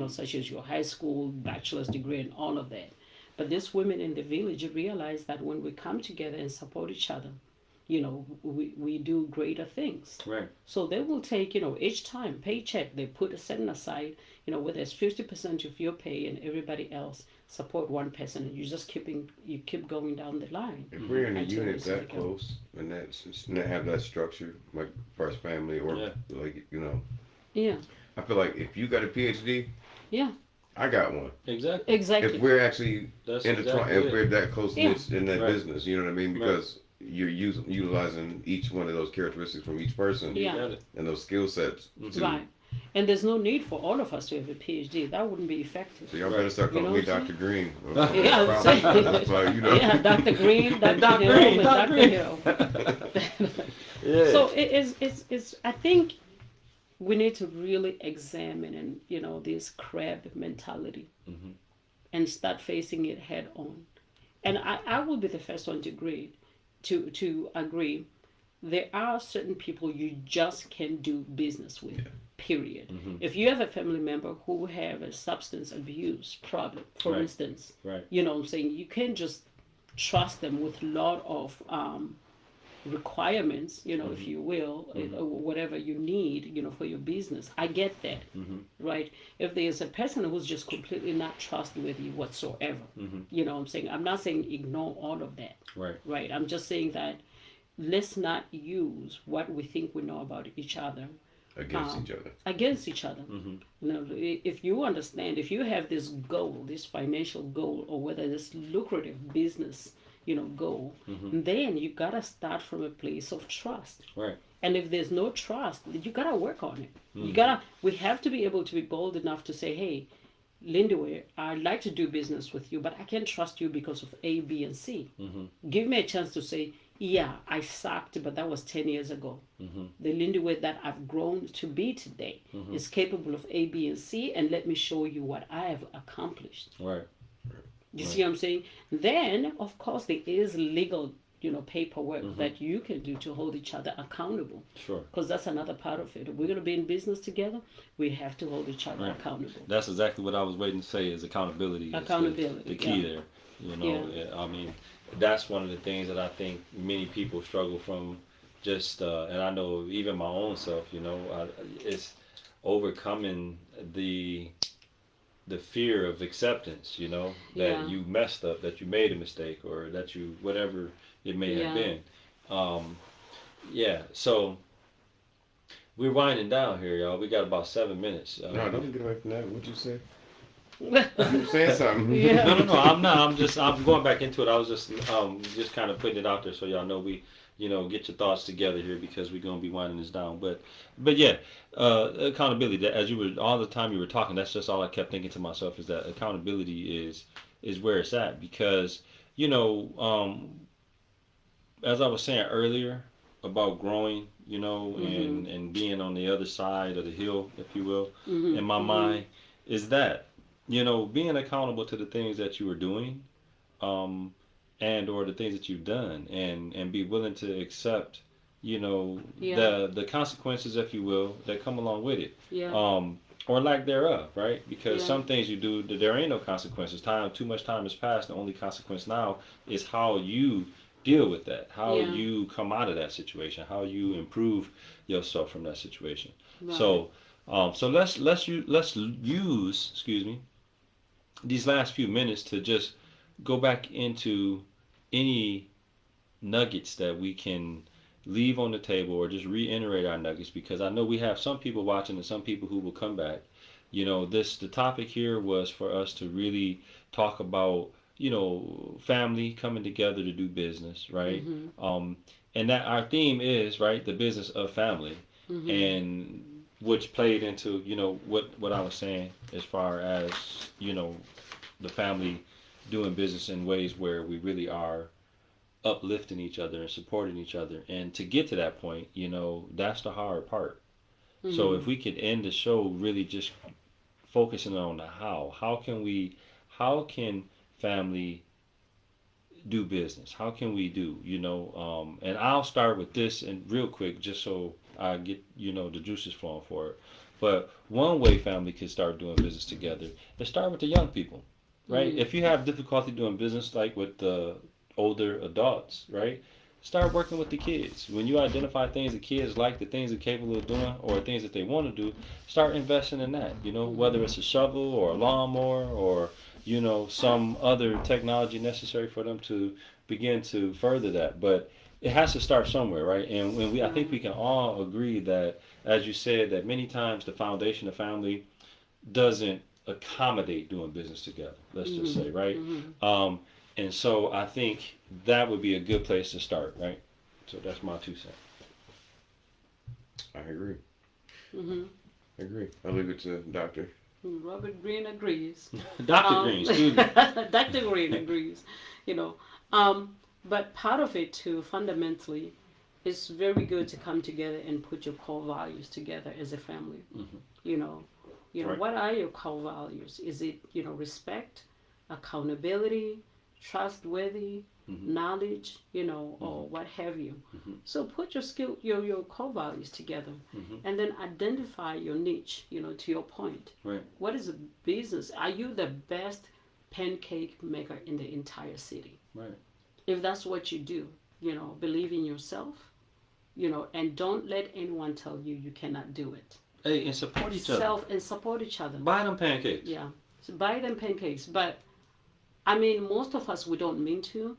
such as your high school, bachelor's degree, and all of that. But these women in the village realized that when we come together and support each other, we do greater things. Right. So they will take, each time paycheck, they put a setting aside, whether it's 50% of your pay and everybody else support one person, and you keep going down the line. If we're in a until unit it's that like close and have that structure, like first family or like Yeah. I feel like if you got a PhD, Yeah. I got one. Exactly. Exactly. If we're actually That's intertwined, exactly if it. we're that close knit in that Right. business, you know what I mean? Because you're utilizing each one of those characteristics from each person Yeah. Got it. and those skill sets. To, Right. And there's no need for all of us to have a PhD. That wouldn't be effective. So y'all better start calling me what I'm Dr. Green. Yeah, I'm saying. That's why, Yeah, Dr. Green, Dr. Dr. Hill, Green, and Dr. Dr. Green. Hill. Yeah. So it's I think we need to really examine and this crab mentality and start facing it head on. And I will be the first one to agree there are certain people you just can't do business with. Period. If you have a family member who have a substance abuse problem, for Right. instance, Right. I'm saying you can't just trust them with a lot of requirements, if you will, or whatever you need, for your business. I get that, right? If there's a person who's just completely not trustworthy whatsoever, I'm saying, I'm not saying ignore all of that, Right. right? I'm just saying that let's not use what we think we know about each other against each other. against each other. If you understand, if you have this goal, this financial goal, or whether this lucrative business, goal, then you gotta start from a place of trust. Right. And if there's no trust, you gotta work on it. We have to be able to be bold enough to say, hey, Lindy, I'd like to do business with you, but I can't trust you because of A, B, and C. Give me a chance to say, yeah, I sucked, but that was 10 years ago. The Lindy that I've grown to be today is capable of A, B, and C, and let me show you what I have accomplished. Right. You see what I'm saying? Then, of course, there is legal, paperwork that you can do to hold each other accountable. Sure. Because that's another part of it. If we're going to be in business together, we have to hold each other Right. accountable. That's exactly what I was waiting to say is accountability. Accountability, Is the key yeah. there. I mean, that's one of the things that I think many people struggle from. Just and I know even my own self. It's overcoming the fear of acceptance. That Yeah. you messed up, that you made a mistake, or that you whatever it may have been. So we're winding down here, y'all. We got about 7 minutes. No, don't get away from that. What'd you say? You were saying something. Yeah. No. I'm not. I'm going back into it. I was just kind of putting it out there so y'all know we, get your thoughts together here because we're gonna be winding this down. But yeah, accountability. That as you were all the time you were talking, that's just all I kept thinking to myself is that accountability is where it's at because as I was saying earlier about growing, and being on the other side of the hill, if you will, in my mind, is that being accountable to the things that you are doing, and or the things that you've done, and be willing to accept, the consequences, if you will, that come along with it, or lack thereof, right? Because some things you do, there ain't no consequences. Too much time has passed. The only consequence now is how you deal with that, how you come out of that situation, how you improve yourself from that situation. Right. So let's use these last few minutes to just go back into any nuggets that we can leave on the table or just reiterate our nuggets, because I know we have some people watching and some people who will come back. The topic here was for us to really talk about, family coming together to do business, right? Mm-hmm. And that our theme is, right, the business of family, Mm-hmm. and which played into, what I was saying as far as, the family doing business in ways where we really are uplifting each other and supporting each other. And to get to that point, that's the hard part. So Mm-hmm. if we could end the show really just focusing on the how can family do business? How can we do, and I'll start with this and real quick just so I get, the juices flowing for it. But one way family can start doing business together is start with the young people, right? Mm-hmm. If you have difficulty doing business like with the older adults, right? Start working with the kids. When you identify things that kids like, the things they're capable of doing, or things that they want to do, start investing in that. Whether it's a shovel or a lawnmower or some other technology necessary for them to begin to further that. But it has to start somewhere, right? And when I Yeah. think we can all agree that, as you said, that many times the foundation of family doesn't accommodate doing business together. Let's just Mm-hmm. say, right? Mm-hmm. Um, and so I think that would be a good place to start, right? So that's my 2 cents. I agree. Mm-hmm. I agree. I'll leave it to Doctor. Robert Greene agrees. Dr. Green, excuse me. Dr. Greene agrees. You know, um, but part of it too, fundamentally, it's very good to come together and put your core values together as a family. Mm-hmm. You know, Right. what are your core values? Is it respect, accountability, trustworthy, Mm-hmm. knowledge, Mm-hmm. or what have you? Mm-hmm. So put your core values together, Mm-hmm. and then identify your niche. To your point, Right. what is a business? Are you the best pancake maker in the entire city? Right. If that's what you do, believe in yourself, and don't let anyone tell you you cannot do it. Hey, and support each other. Self and support each other. Buy them pancakes. Yeah. So buy them pancakes. But I mean, most of us, we don't mean to,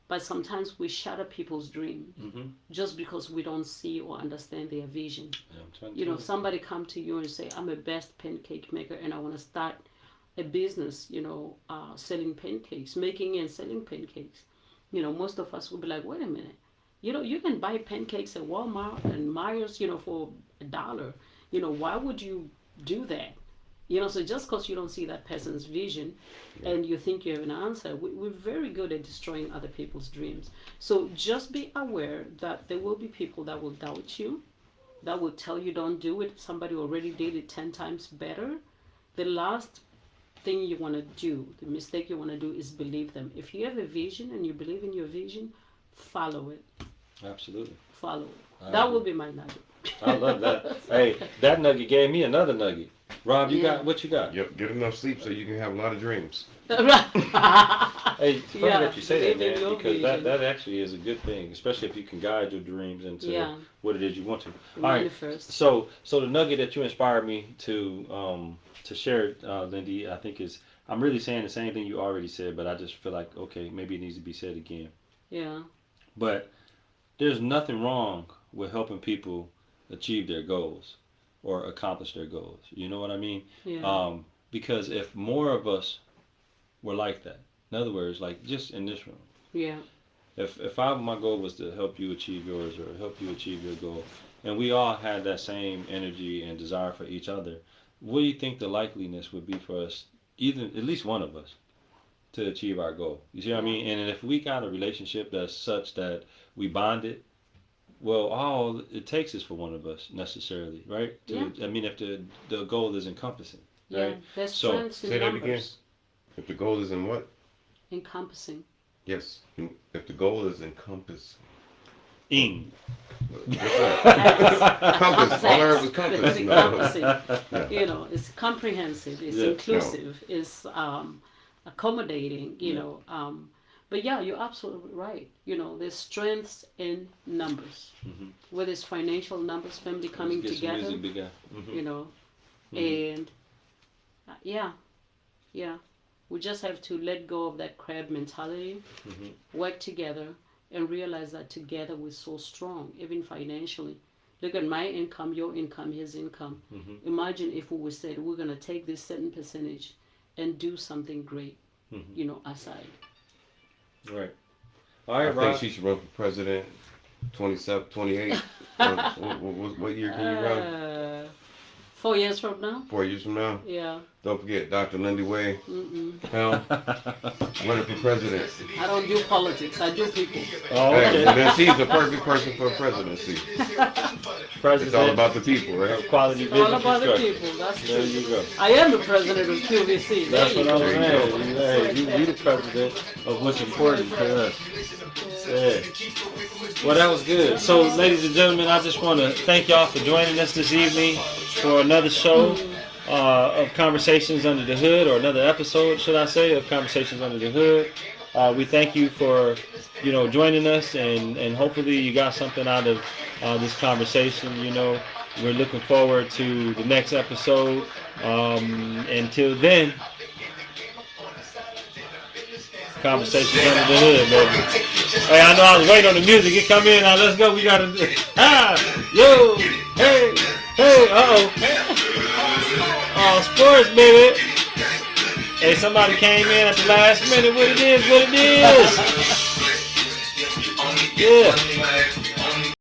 but sometimes we shatter people's dream Mm-hmm. just because we don't see or understand their vision. Yeah, I'm trying to tell you. Somebody come to you and say, I'm a best pancake maker and I want to start a business, selling pancakes, making and selling pancakes. Most of us will be like, wait a minute. You can buy pancakes at Walmart and Myers, for $1. Why would you do that? So just because you don't see that person's vision and you think you have an answer, we're very good at destroying other people's dreams. So just be aware that there will be people that will doubt you, that will tell you don't do it. Somebody already did it 10 times better. The last thing you want to do, the mistake you want to do, is believe them. If you have a vision and you believe in your vision, follow it. Absolutely. Follow it. I That agree. will be my nugget. I love that. Hey, that nugget gave me another nugget. Rob, you got what you got? Yep. Get enough sleep so you can have a lot of dreams. Hey, it's funny Yeah, that you say that, believe in man, your because vision. that actually is a good thing, especially if you can guide your dreams into Yeah. what it is you want to. All right. Manifest. So the nugget that you inspired me to share, Lindy, I think is I'm really saying the same thing you already said, but I just feel like okay, maybe it needs to be said again. Yeah. But there's nothing wrong with helping people achieve their goals or accomplish their goals. You know what I mean? Yeah. Because if more of us were like that, in other words, like just in this room, Yeah. if my goal was to help you achieve yours or help you achieve your goal, and we all had that same energy and desire for each other, what do you think the likeliness would be for us, either at least one of us, to achieve our goal? You see what I Yeah. mean? And if we got a relationship that's such that we bonded, well, all it takes is for one of us necessarily, right? I mean, if the goal is encompassing, Yeah. right? There's So, strengths in say that again. numbers. If the goal is in what? Encompassing. Yes. If the goal is encompass. ing. Compass. All I heard was It's compass. No. encompassing. Yeah. It's comprehensive. It's Yeah. inclusive. It's accommodating. But yeah, you're absolutely right. There's strengths in numbers. Mhm. Whether it's financial numbers, family coming Let's get some together. music, big guy. Mhm. Mhm. And yeah, yeah. We just have to let go of that crab mentality, Mhm. work together, and realize that together we're so strong, even financially. Look at my income, your income, his income. Mm-hmm. Imagine if we were said we're gonna take this certain percentage and do something great, Mm-hmm. aside. Right. All I right, think Rob. she should run for president. 27, 28. What year can you run? 4 years from now? 4 years from now. Yeah. Don't forget Dr. Lindy Way. Mm-mm. Helm running for president. I don't do politics. I do people. Oh, Hey, okay. then she's the perfect person for a presidency. It's all President about the people, right? Quality It's all Business about the Construction. people. That's There true. you go. I am the president of QVC. There That's you what I'm go. saying. Hey, you the president of what's important to us. Yeah. Well, that was good. So, ladies and gentlemen, I just want to thank y'all for joining us this evening for another show of Conversations Under the Hood, or another episode, should I say, of Conversations Under the Hood. We thank you for, joining us, and hopefully you got something out of this conversation. We're looking forward to the next episode. Until then, Conversations Under the Hood, baby. Hey, I know I was waiting on the music. It come in. Now let's go. We gotta. Yo, hey, sports, baby. Hey, somebody came in at the last minute. What it is? Yeah.